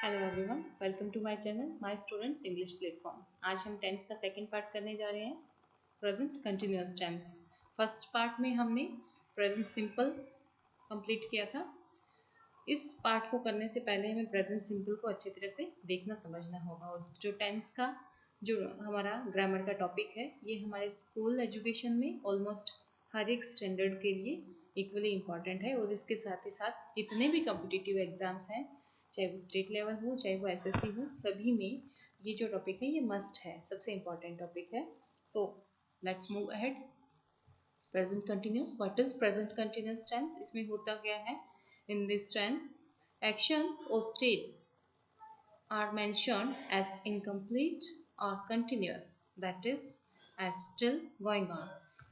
Hello everyone, welcome to my channel my students English platform. आज हम tense का second part करने जा रहे हैं, present continuous tense. First part में हमने प्रेजेंट सिंपल कंप्लीट किया था। इस पार्ट को करने से पहले हमें प्रेजेंट सिंपल को अच्छी तरह से देखना समझना होगा। और जो टेंस का जो हमारा ग्रामर का टॉपिक है, ये हमारे स्कूल एजुकेशन में ऑलमोस्ट हर एक स्टैंडर्ड के लिए इक्वली इम्पॉर्टेंट है। और इसके साथ ही साथ जितने भी कॉम्पिटिटिव एग्जाम्स हैं, चाहे वो स्टेट लेवल हो चाहे वो एसएससी हो, सभी में ये जो टॉपिक है ये मस्ट है, सबसे इम्पॉर्टेंट टॉपिक है। So let's move ahead. Present continuous, what is present continuous tense? इसमें होता क्या है? In this tense actions or states are mentioned as incomplete or continuous, that is as still going on.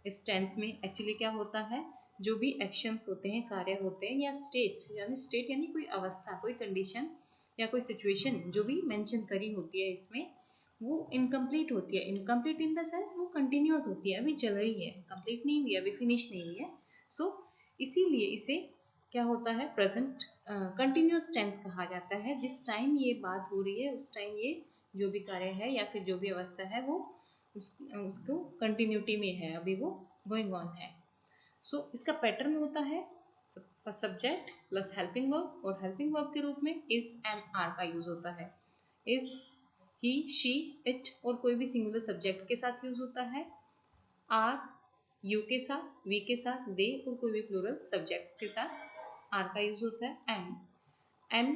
इस tense में actually क्या होता है, जो भी एक्शंस होते हैं, कार्य होते हैं, या स्टेट्स यानी स्टेट यानी कोई अवस्था, कोई कंडीशन या कोई सिचुएशन जो भी मेंशन करी होती है इसमें, वो इनकम्प्लीट होती है। इनकम्प्लीट इन द सेंस वो कंटिन्यूअस होती है, अभी चल रही है, कंप्लीट नहीं हुई, अभी फिनिश नहीं हुई है। सो इसीलिए इसे क्या होता है, प्रेजेंट कंटिन्यूअस टेंस कहा जाता है। जिस टाइम ये बात हो रही है उस टाइम ये जो भी कार्य है या फिर जो भी अवस्था है वो उसको कंटिन्यूटी में है, अभी वो गोइंग ऑन है। सो इसका पैटर्न होता है सब्जेक्ट प्लस हेल्पिंग वर्ब, और हेल्पिंग वर्ब के रूप में इज एम आर का यूज होता है। इज, ही, शी, इट और कोई भी सिंगुलर सब्जेक्ट के साथ यूज होता है। आर यू के साथ, वी के साथ, दे और कोई भी प्लूरल सब्जेक्ट्स के साथ आर का यूज होता है। एम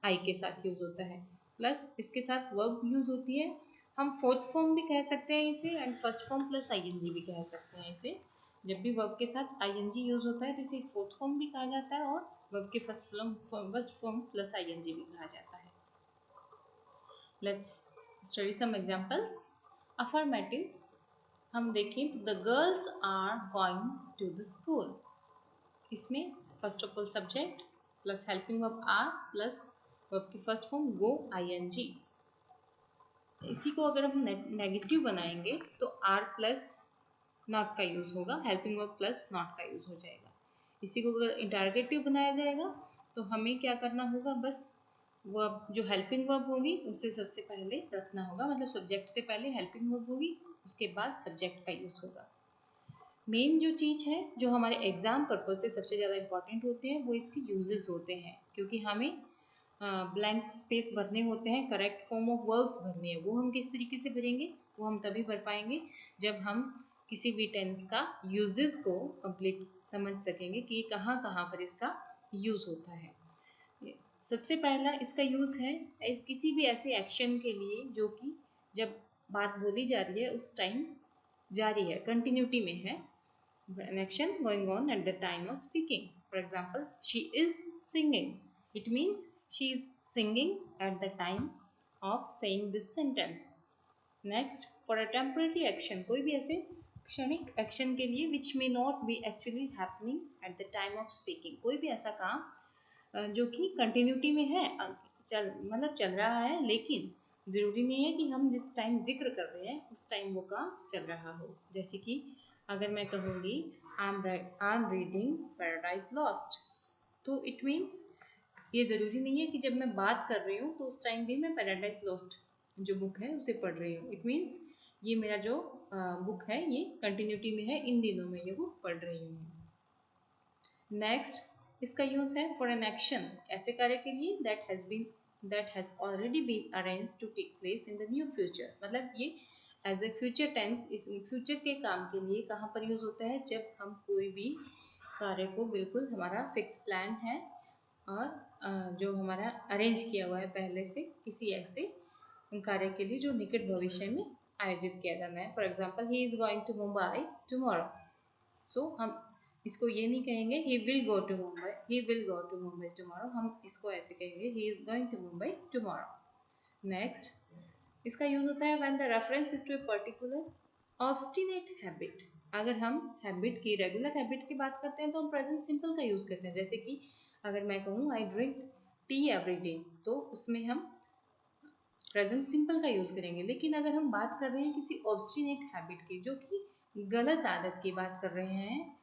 आई के साथ यूज होता है। प्लस इसके साथ वर्ब यूज होती है। हम फोर्थ फॉर्म भी कह सकते हैं इसे, and first form plus ING भी कह सकते हैं इसे। जब भी वर्ब के साथ आईएनजी यूज होता है तो इसे फोर्थ फॉर्म भी कहा जाता है, और वर्ब के फर्स्ट फॉर्म प्लस आईएनजी भी कहा जाता है। Let's study some examples. Affirmative हम देखें तो the girls are going to the school. इसमें first of all subject plus helping verb are plus verb की फर्स्ट फॉर्म गो आईएनजी। इसी को अगर हम नेगेटिव बनाएंगे तो आर प्लस नॉट का यूज होगा, हेल्पिंग वर्ब प्लस नॉट का यूज हो जाएगा। इसी को अगर इंटरगेटिव बनाया जाएगा तो हमें क्या करना होगा, बस वर्ब जो हेल्पिंग वर्ब होगी उसे सबसे पहले रखना होगा, मतलब सब्जेक्ट से पहले हेल्पिंग वर्ब होगी, उसके बाद सब्जेक्ट का यूज होगा। मेन जो चीज़ है जो हमारे एग्जाम पर्पज से सबसे ज़्यादा इंपॉर्टेंट होते हैं वो इसके यूजेस होते हैं, क्योंकि हमें ब्लैंक स्पेस भरने होते हैं, करेक्ट फॉर्म ऑफ वर्ब्स भरने हैं। वो हम किस तरीके से भरेंगे, वो हम तभी भर पाएंगे जब हम किसी भी टेंस का यूजेस को कंप्लीट समझ सकेंगे कि कहाँ कहाँ पर इसका यूज होता है। सबसे पहला इसका यूज है किसी भी ऐसे एक्शन के लिए जो कि जब बात बोली जा रही है उस टाइम जारी है, कंटिन्यूटी में है। An action going on at the time of speaking. For example, she is singing. It means she is singing at the time of saying this sentence. Next, for a temporary action, कोई भी ऐसे क्षणिक action के लिए which may not be actually happening at the time of speaking, कोई भी ऐसा काम जो कि कंटिन्यूटी में है, मतलब चल रहा है, लेकिन जरूरी नहीं है कि हम जिस टाइम जिक्र कर रहे हैं उस टाइम वो काम चल रहा हो। जैसे कि अगर मैं कहूँगी I am reading paradise lost, तो इट मीन्स ये ज़रूरी नहीं है कि जब मैं बात कर रही हूँ तो उस टाइम भी मैं पैराडाइज लॉस्ट जो बुक है उसे पढ़ रही हूँ। इट मीन्स ये मेरा जो बुक है ये कंटिन्यूटी में है, इन दिनों में ये बुक पढ़ रही हूँ। नेक्स्ट, इसका यूज़ है फॉर एन एक्शन, ऐसे कार्य के लिए that has already been arranged to take place in the near future। मतलब ये एज ए फ्यूचर टेंस, इस फ्यूचर के काम के लिए कहाँ पर यूज होता है, जब हम कोई भी कार्य को बिल्कुल हमारा फिक्स प्लान है और जो हमारा अरेंज किया हुआ है पहले से किसी ऐसे कार्य के लिए जो निकट भविष्य में आयोजित किया जाना है। For example, he is going to Mumbai tomorrow. So हम इसको ये नहीं कहेंगे he will go to Mumbai, he will go to Mumbai tomorrow, हम इसको ऐसे कहेंगे he is going to Mumbai tomorrow. Next, इसका यूज होता है when the reference is to a particular obstinate habit. अगर हम हैबिट की, रेगुलर हैबिट की बात करते हैं तो हम प्रेजेंट सिंपल का यूज करते हैं। जैसे कि अगर मैं कहूँ I drink tea every day, तो उसमें हम प्रेजेंट सिंपल का यूज करेंगे। लेकिन अगर हम बात कर रहे हैं किसी ऑब्स्टिनेट हैबिट की, जो कि गलत आदत की बात कर रहे हैं,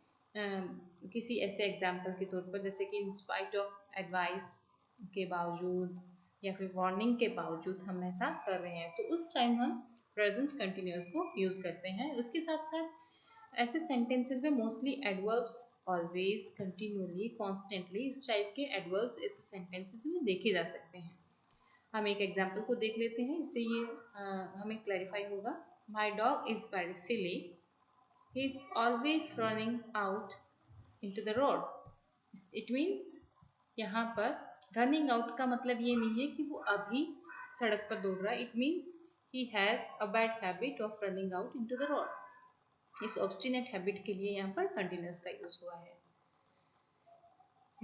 किसी ऐसे एग्जाम्पल के तौर पर, जैसे कि इन स्पाइट ऑफ एडवाइस के बावजूद या फिर वार्निंग के बावजूद हम ऐसा कर रहे हैं, तो उस टाइम हम प्रेजेंट कंटिन्यूअस को यूज करते हैं। उसके साथ साथ ऐसे सेंटेंसेस में mostly adverbs, always, continually, constantly, इस टाइप के एडवर्ब्स इस सेंटेंसेस में देखे जा सकते हैं। हम एक एग्जाम्पल को देख लेते हैं, इससे ये हमें क्लैरिफाई होगा। My dog is very silly, he is always running out into the road. It means यहाँ पर रनिंग आउट का मतलब ये नहीं है कि वो अभी सड़क पर दौड़ रहा है। It means he has a bad habit of running out into the road. इस ऑब्स्टिनेट हैबिट के लिए यहाँ पर कंटिन्यूअस का यूज हुआ है।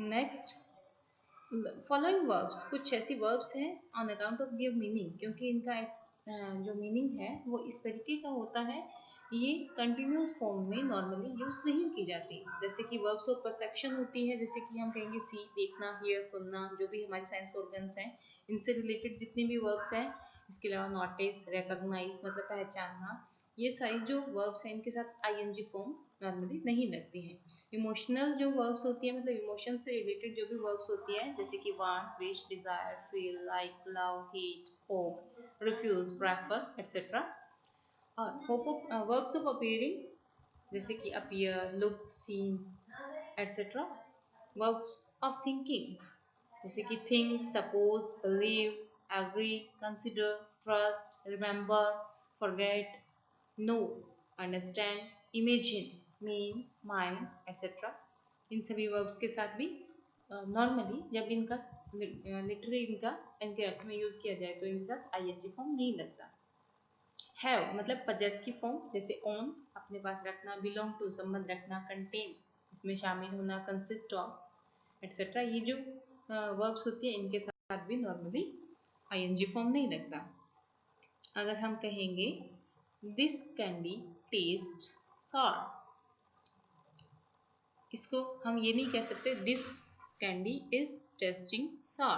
नेक्स्ट, फॉलोइंग वर्ब्स, कुछ ऐसी वर्ब्स हैं on account of their meaning, क्योंकि इनका जो मीनिंग है वो इस तरीके का होता है, ये कंटिन्यूस फॉर्म में नॉर्मली यूज नहीं की जाती। जैसे कि वर्ब्स ऑफ परसेप्शन होती है, जैसे कि हम कहेंगे सी, देखना, हियर, सुनना, जो भी हमारे सेंस ऑर्गन्स हैं, इनसे रिलेटेड जितने भी वर्ब्स हैं। इसके अलावा नोटिस, रिकॉग्नाइज मतलब पहचानना, ये सारी जो वर्ब्स हैं इनके साथ आईएनजी फॉर्म नॉर्मली नहीं लगती है। इमोशनल जो वर्ब्स होती है, मतलब इमोशन से रिलेटेड जो भी वर्ब्स होती है, जैसे कि want, wish, desire, feel, like, love, hate, hope, refuse, prefer etcetera. और वर्ब्स ऑफ अपीयरिंग, जैसे कि appear, look, seen etcetera. Verbs of thinking, जैसे कि think, suppose, believe, agree, consider, trust, remember, forget, know, understand, imagine, mean, mind etcetera. इन सभी verbs के साथ भी नॉर्मली जब इनका लिटरली इनके अर्थ में यूज किया जाए तो इनके साथ आईएनजी फॉर्म नहीं लगता। हैव मतलब पजेस की फॉर्म, जैसे ओन अपने पास रखना, बिलोंग टू संबंध रखना, कंटेन इसमें शामिल होना, कंसिस्ट ऑफ एटसेट्रा। ये जो वर्ब्स होती है इनके साथ भी नॉर्मली आईएनजी फॉर्म नहीं लगता। अगर हम कहेंगे दिस कैंडी टेस्ट सॉर, इसको हम ये नहीं कह सकते this candy is tasting sour.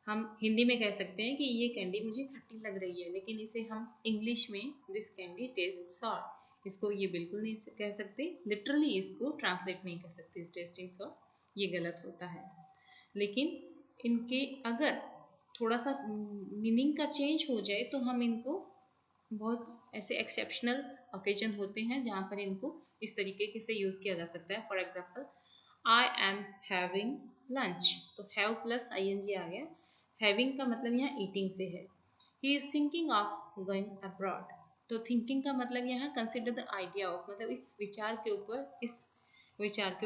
हम हिंदी में कह सकते हैं कि ये कैंडी मुझे खट्टी लग रही है, लेकिन इसे हम इंग्लिश में दिस कैंडी टेस्ट सॉर, इसको ये बिल्कुल नहीं कह सकते, लिटरली इसको ट्रांसलेट नहीं कर सकते टेस्टिंग सॉर, ये गलत होता है। लेकिन इनके अगर थोड़ा सा मीनिंग का चेंज हो जाए तो हम इनको बहुत ऐसे एक्सेप्शनल ओकेजन होते हैं जहाँ पर इनको इस तरीके से यूज किया जा सकता है। For example, I am having lunch, तो हैव प्लस आईएनजी आ गया। हैविंग का मतलब यहाँ ईटिंग से है। He is thinking of going abroad, तो थिंकिंग का मतलब यहाँ कंसिडर द आइडिया ऑफ, मतलब इस विचार के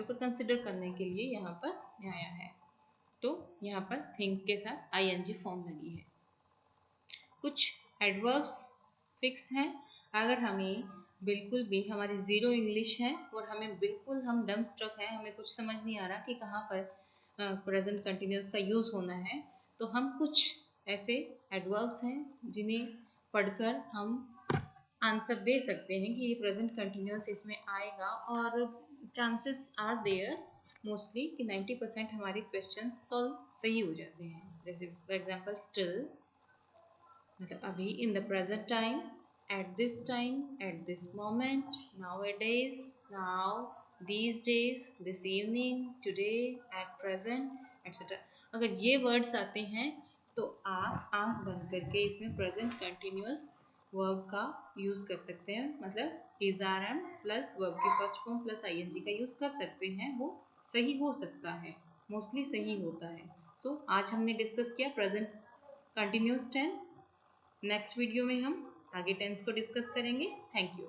ऊपर कंसिडर करने के लिए यहाँ पर आया है। तो यहाँ पर थिंक के साथ आईएनजी फॉर्म लगी है। कुछ एडवर्ब्स फिक्स हैं, अगर हमें बिल्कुल भी हमारी ज़ीरो इंग्लिश है और हमें बिल्कुल हम डम स्ट्रक है, हमें कुछ समझ नहीं आ रहा कि कहाँ पर प्रेजेंट कंटिन्यूअस का यूज़ होना है, तो हम कुछ ऐसे एडवर्ब्स हैं जिन्हें पढ़कर हम आंसर दे सकते हैं कि ये प्रेजेंट कंटिन्यूअस इसमें आएगा, और चांसेस आर देयर मोस्टली कि 90% हमारे क्वेश्चन सॉल्व सही हो जाते हैं। जैसे फॉर एग्जाम्पल स्टिल मतलब अभी, in the present time, at this time, at this moment, nowadays, now, these days, this evening, today, at present, etc. अगर ये वर्ड्स आते हैं तो आप आंख बंद करके इसमें प्रेजेंट कंटिन्यूअस वर्ब का यूज कर सकते हैं, मतलब is are am plus verb की फर्स्ट फॉर्म प्लस आईएनजी का यूज कर सकते हैं। वो सही हो सकता है, मोस्टली सही होता है। सो आज हमने डिस्कस किया present continuous tense. Next video में हम आगे टेंस को डिस्कस करेंगे। Thank you.